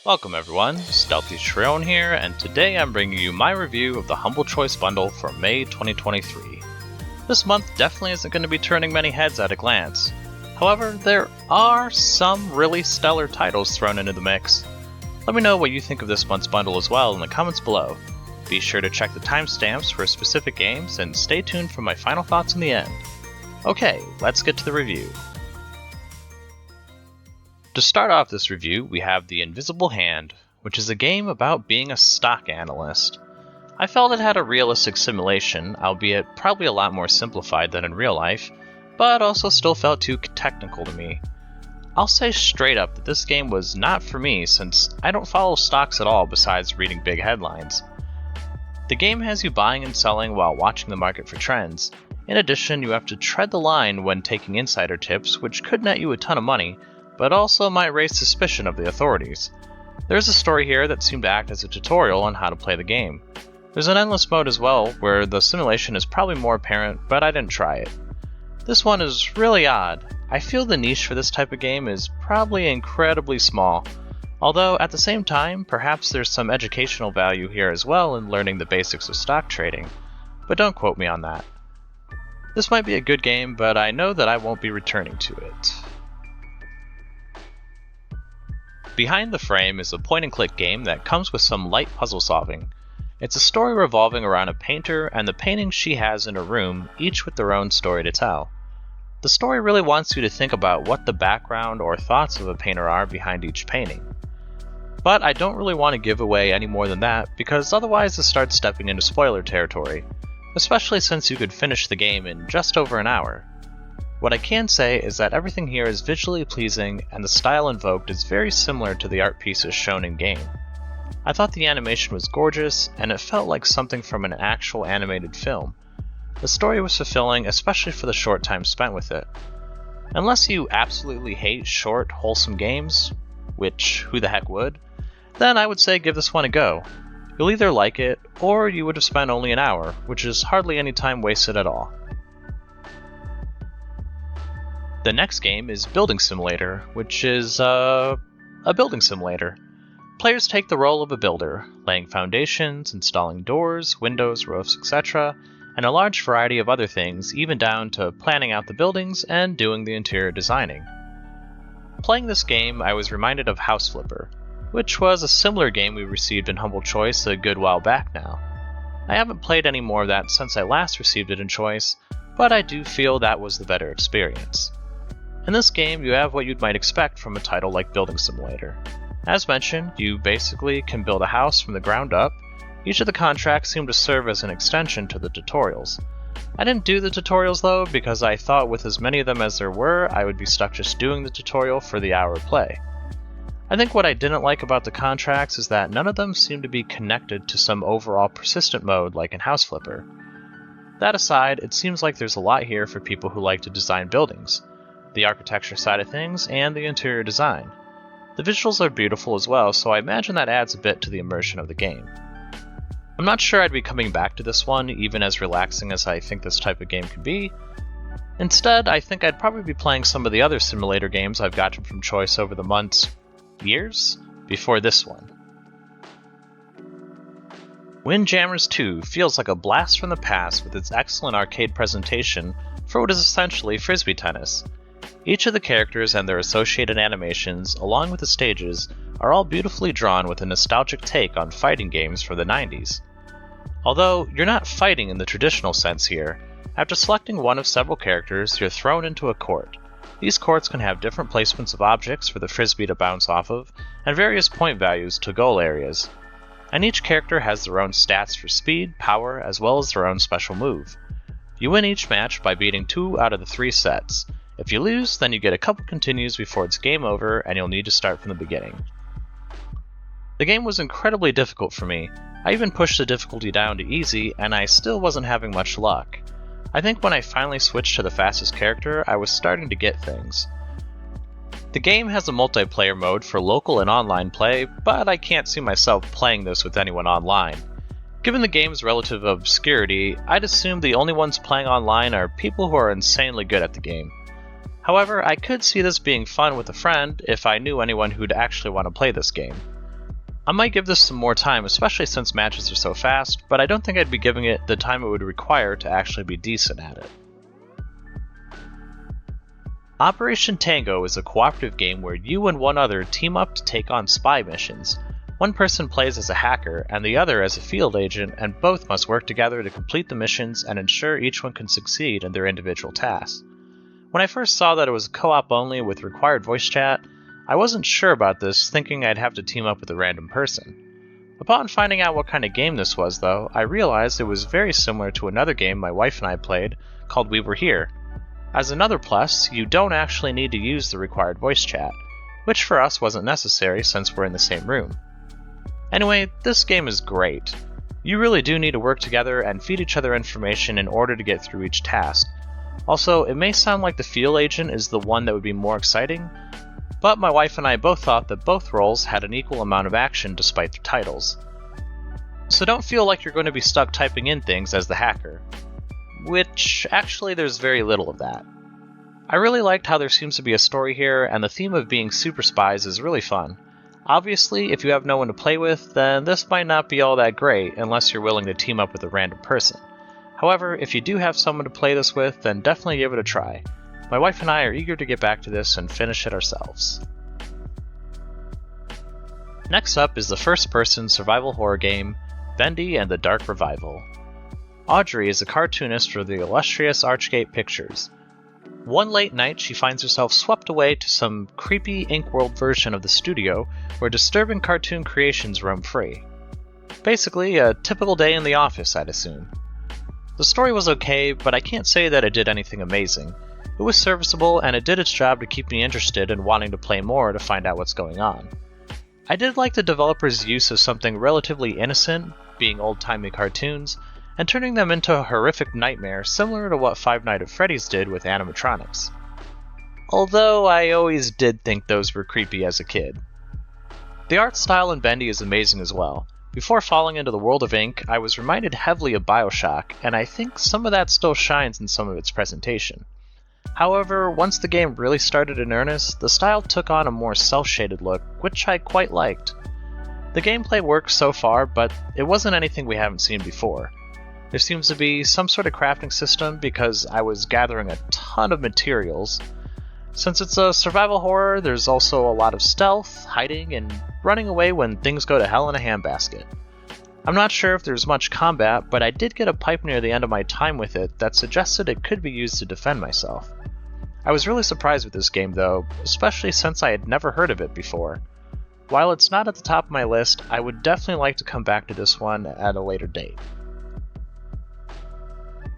Welcome everyone, StealthyShiroean here, and today I'm bringing you my review of the Humble Choice bundle for May 2023. This month definitely isn't going to be turning many heads at a glance. However, there are some really stellar titles thrown into the mix. Let me know what you think of this month's bundle as well in the comments below. Be sure to check the timestamps for specific games and stay tuned for my final thoughts in the end. Okay, let's get to the review. To start off this review, we have The Invisible Hand, which is a game about being a stock analyst. I felt it had a realistic simulation, albeit probably a lot more simplified than in real life, but also still felt too technical to me. I'll say straight up that this game was not for me since I don't follow stocks at all besides reading big headlines. The game has you buying and selling while watching the market for trends. In addition, you have to tread the line when taking insider tips, which could net you a ton of money, but also might raise suspicion of the authorities. There's a story here that seemed to act as a tutorial on how to play the game. There's an endless mode as well, where the simulation is probably more apparent, but I didn't try it. This one is really odd. I feel the niche for this type of game is probably incredibly small, although at the same time, perhaps there's some educational value here as well in learning the basics of stock trading, but don't quote me on that. This might be a good game, but I know that I won't be returning to it. Behind the Frame is a point-and-click game that comes with some light puzzle solving. It's a story revolving around a painter and the paintings she has in her room, each with their own story to tell. The story really wants you to think about what the background or thoughts of a painter are behind each painting. But I don't really want to give away any more than that, because otherwise it starts stepping into spoiler territory, especially since you could finish the game in just over an hour. What I can say is that everything here is visually pleasing and the style invoked is very similar to the art pieces shown in-game. I thought the animation was gorgeous and it felt like something from an actual animated film. The story was fulfilling, especially for the short time spent with it. Unless you absolutely hate short, wholesome games, which who the heck would, then I would say give this one a go. You'll either like it, or you would have spent only an hour, which is hardly any time wasted at all. The next game is Building Simulator, which is a building simulator. Players take the role of a builder, laying foundations, installing doors, windows, roofs, etc., and a large variety of other things, even down to planning out the buildings and doing the interior designing. Playing this game, I was reminded of House Flipper, which was a similar game we received in Humble Choice a good while back now. I haven't played any more of that since I last received it in Choice, but I do feel that was the better experience. In this game, you have what you might expect from a title like Building Simulator. As mentioned, you basically can build a house from the ground up. Each of the contracts seem to serve as an extension to the tutorials. I didn't do the tutorials though, because I thought with as many of them as there were, I would be stuck just doing the tutorial for the hour of play. I think what I didn't like about the contracts is that none of them seem to be connected to some overall persistent mode like in House Flipper. That aside, it seems like there's a lot here for people who like to design buildings. The architecture side of things, and the interior design. The visuals are beautiful as well, so I imagine that adds a bit to the immersion of the game. I'm not sure I'd be coming back to this one, even as relaxing as I think this type of game can be. Instead, I think I'd probably be playing some of the other simulator games I've gotten from Choice over the months, years, before this one. Windjammers 2 feels like a blast from the past with its excellent arcade presentation for what is essentially frisbee tennis. Each of the characters and their associated animations, along with the stages, are all beautifully drawn with a nostalgic take on fighting games from the 90s. Although, you're not fighting in the traditional sense here. After selecting one of several characters, you're thrown into a court. These courts can have different placements of objects for the frisbee to bounce off of, and various point values to goal areas. And each character has their own stats for speed, power, as well as their own special move. You win each match by beating 2 out of the 3 sets. If you lose, then you get a couple continues before it's game over and you'll need to start from the beginning. The game was incredibly difficult for me. I even pushed the difficulty down to easy and I still wasn't having much luck. I think when I finally switched to the fastest character, I was starting to get things. The game has a multiplayer mode for local and online play, but I can't see myself playing this with anyone online. Given the game's relative obscurity, I'd assume the only ones playing online are people who are insanely good at the game. However, I could see this being fun with a friend if I knew anyone who'd actually want to play this game. I might give this some more time, especially since matches are so fast, but I don't think I'd be giving it the time it would require to actually be decent at it. Operation Tango is a cooperative game where you and one other team up to take on spy missions. One person plays as a hacker and the other as a field agent, and both must work together to complete the missions and ensure each one can succeed in their individual tasks. When I first saw that it was co-op only with required voice chat, I wasn't sure about this, thinking I'd have to team up with a random person. Upon finding out what kind of game this was, though, I realized it was very similar to another game my wife and I played called We Were Here. As another plus, you don't actually need to use the required voice chat, which for us wasn't necessary since we're in the same room. Anyway, this game is great. You really do need to work together and feed each other information in order to get through each task. Also, it may sound like the field agent is the one that would be more exciting, but my wife and I both thought that both roles had an equal amount of action despite their titles. So don't feel like you're going to be stuck typing in things as the hacker. Which, actually, there's very little of that. I really liked how there seems to be a story here, and the theme of being super spies is really fun. Obviously, if you have no one to play with, then this might not be all that great unless you're willing to team up with a random person. However, if you do have someone to play this with, then definitely give it a try. My wife and I are eager to get back to this and finish it ourselves. Next up is the first-person survival horror game, Bendy and the Dark Revival. Audrey is a cartoonist for the illustrious Archgate Pictures. One late night, she finds herself swept away to some creepy Inkworld version of the studio where disturbing cartoon creations roam free. Basically, a typical day in the office, I'd assume. The story was okay, but I can't say that it did anything amazing. It was serviceable, and it did its job to keep me interested and wanting to play more to find out what's going on. I did like the developers' use of something relatively innocent, being old-timey cartoons, and turning them into a horrific nightmare similar to what Five Nights at Freddy's did with animatronics. Although I always did think those were creepy as a kid. The art style in Bendy is amazing as well. Before falling into the world of ink, I was reminded heavily of BioShock, and I think some of that still shines in some of its presentation. However, once the game really started in earnest, the style took on a more cel-shaded look, which I quite liked. The gameplay works so far, but it wasn't anything we haven't seen before. There seems to be some sort of crafting system because I was gathering a ton of materials. Since it's a survival horror, there's also a lot of stealth, hiding, and running away when things go to hell in a handbasket. I'm not sure if there's much combat, but I did get a pipe near the end of my time with it that suggested it could be used to defend myself. I was really surprised with this game though, especially since I had never heard of it before. While it's not at the top of my list, I would definitely like to come back to this one at a later date.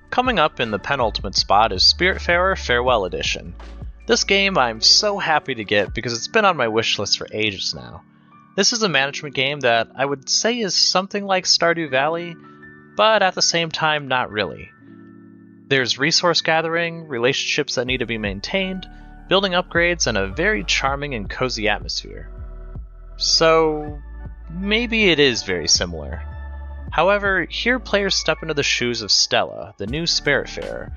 Coming up in the penultimate spot is Spiritfarer Farewell Edition. This game I'm so happy to get because it's been on my wish list for ages now. This is a management game that I would say is something like Stardew Valley, but at the same time not really. There's resource gathering, relationships that need to be maintained, building upgrades, and a very charming and cozy atmosphere. So maybe it is very similar. However, here players step into the shoes of Stella, the new Spiritfarer,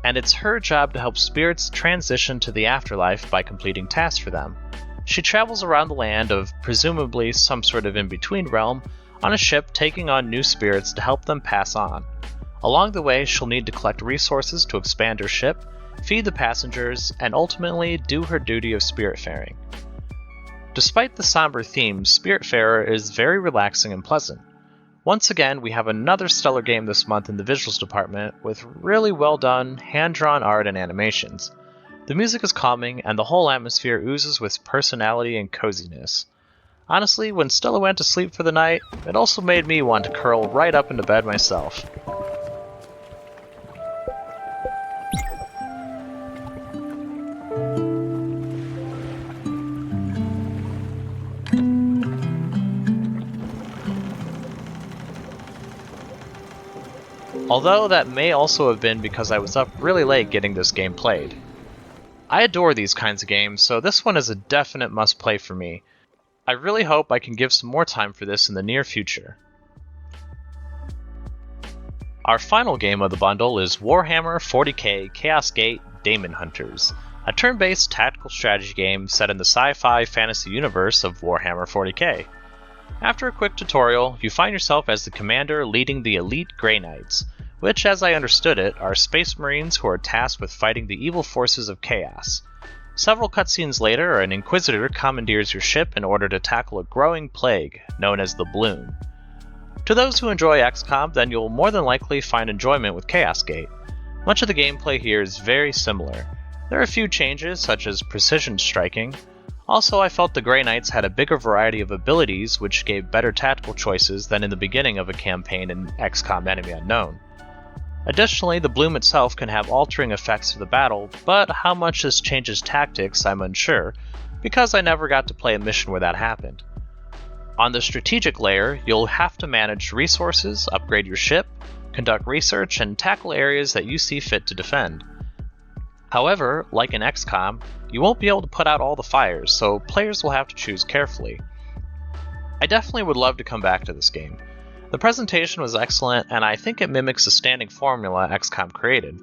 and it's her job to help spirits transition to the afterlife by completing tasks for them. She travels around the land of presumably some sort of in-between realm on a ship taking on new spirits to help them pass on. Along the way, she'll need to collect resources to expand her ship, feed the passengers, and ultimately do her duty of spiritfaring. Despite the somber theme, Spiritfarer is very relaxing and pleasant. Once again, we have another stellar game this month in the visuals department with really well done, hand-drawn art and animations. The music is calming, and the whole atmosphere oozes with personality and coziness. Honestly, when Stella went to sleep for the night, it also made me want to curl right up into bed myself. Although that may also have been because I was up really late getting this game played. I adore these kinds of games, so this one is a definite must-play for me. I really hope I can give some more time for this in the near future. Our final game of the bundle is Warhammer 40k Chaos Gate Daemonhunters, a turn-based tactical strategy game set in the sci-fi fantasy universe of Warhammer 40k. After a quick tutorial, you find yourself as the commander leading the elite Grey Knights, which, as I understood it, are space marines who are tasked with fighting the evil forces of chaos. Several cutscenes later, an Inquisitor commandeers your ship in order to tackle a growing plague, known as the Bloom. To those who enjoy XCOM, then you'll more than likely find enjoyment with Chaos Gate. Much of the gameplay here is very similar. There are a few changes, such as precision striking. Also, I felt the Grey Knights had a bigger variety of abilities, which gave better tactical choices than in the beginning of a campaign in XCOM Enemy Unknown. Additionally, the Bloom itself can have altering effects to the battle, but how much this changes tactics I'm unsure, because I never got to play a mission where that happened. On the strategic layer, you'll have to manage resources, upgrade your ship, conduct research, and tackle areas that you see fit to defend. However, like in XCOM, you won't be able to put out all the fires, so players will have to choose carefully. I definitely would love to come back to this game. The presentation was excellent, and I think it mimics the standing formula XCOM created.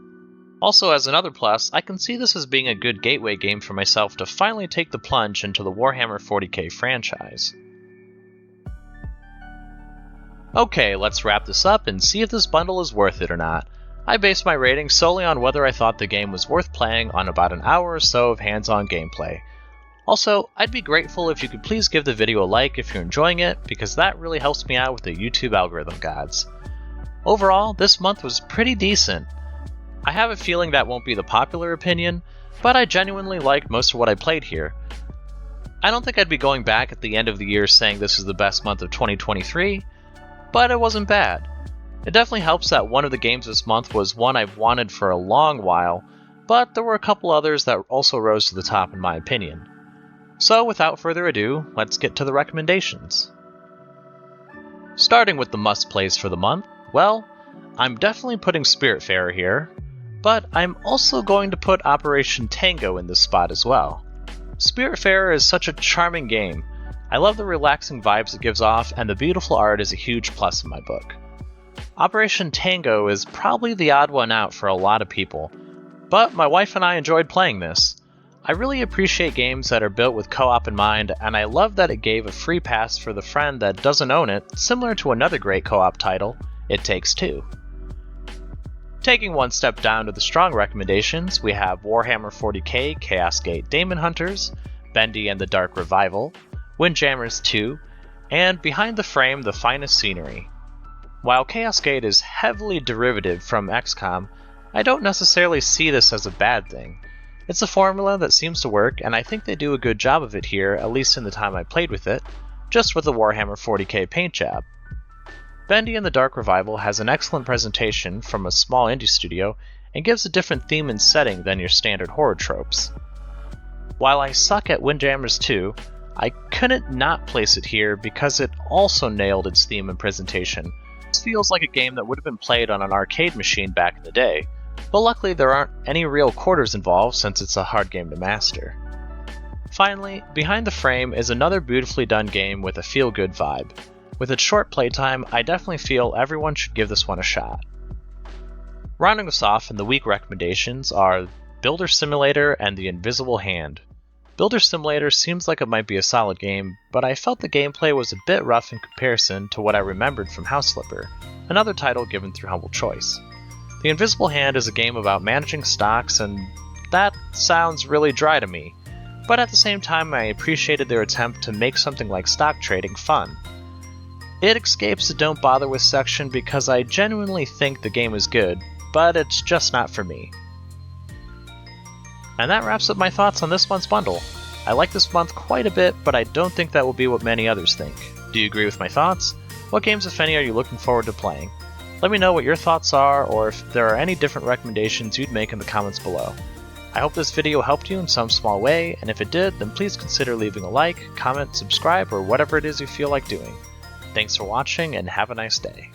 Also, as another plus, I can see this as being a good gateway game for myself to finally take the plunge into the Warhammer 40k franchise. Okay, let's wrap this up and see if this bundle is worth it or not. I based my rating solely on whether I thought the game was worth playing on about an hour or so of hands-on gameplay. Also, I'd be grateful if you could please give the video a like if you're enjoying it, because that really helps me out with the YouTube algorithm gods. Overall, this month was pretty decent. I have a feeling that won't be the popular opinion, but I genuinely liked most of what I played here. I don't think I'd be going back at the end of the year saying this is the best month of 2023, but it wasn't bad. It definitely helps that one of the games this month was one I've wanted for a long while, but there were a couple others that also rose to the top in my opinion. So without further ado, let's get to the recommendations. Starting with the must-plays for the month, well, I'm definitely putting Spiritfarer here, but I'm also going to put Operation Tango in this spot as well. Spiritfarer is such a charming game. I love the relaxing vibes it gives off, and the beautiful art is a huge plus in my book. Operation Tango is probably the odd one out for a lot of people, but my wife and I enjoyed playing this. I really appreciate games that are built with co-op in mind, and I love that it gave a free pass for the friend that doesn't own it, similar to another great co-op title, It Takes Two. Taking one step down to the strong recommendations, we have Warhammer 40k Chaos Gate Daemonhunters, Bendy and the Dark Revival, Windjammers 2, and Behind the Frame The Finest Scenery. While Chaos Gate is heavily derivative from XCOM, I don't necessarily see this as a bad thing. It's a formula that seems to work, and I think they do a good job of it here, at least in the time I played with it, just with the Warhammer 40k paint job. Bendy and the Dark Revival has an excellent presentation from a small indie studio, and gives a different theme and setting than your standard horror tropes. While I suck at Windjammers 2, I couldn't not place it here because it also nailed its theme and presentation. This feels like a game that would have been played on an arcade machine back in the day, but luckily there aren't any real quarters involved since it's a hard game to master. Finally, Behind the Frame is another beautifully done game with a feel-good vibe. With its short playtime, I definitely feel everyone should give this one a shot. Rounding us off in the week recommendations are Builder Simulator and The Invisible Hand. Builder Simulator seems like it might be a solid game, but I felt the gameplay was a bit rough in comparison to what I remembered from House Flipper, another title given through Humble Choice. The Invisible Hand is a game about managing stocks, and that sounds really dry to me, but at the same time I appreciated their attempt to make something like stock trading fun. It escapes the Don't Bother With section because I genuinely think the game is good, but it's just not for me. And that wraps up my thoughts on this month's bundle. I like this month quite a bit, but I don't think that will be what many others think. Do you agree with my thoughts? What games, if any, are you looking forward to playing? Let me know what your thoughts are, or if there are any different recommendations you'd make in the comments below. I hope this video helped you in some small way, and if it did, then please consider leaving a like, comment, subscribe, or whatever it is you feel like doing. Thanks for watching, and have a nice day.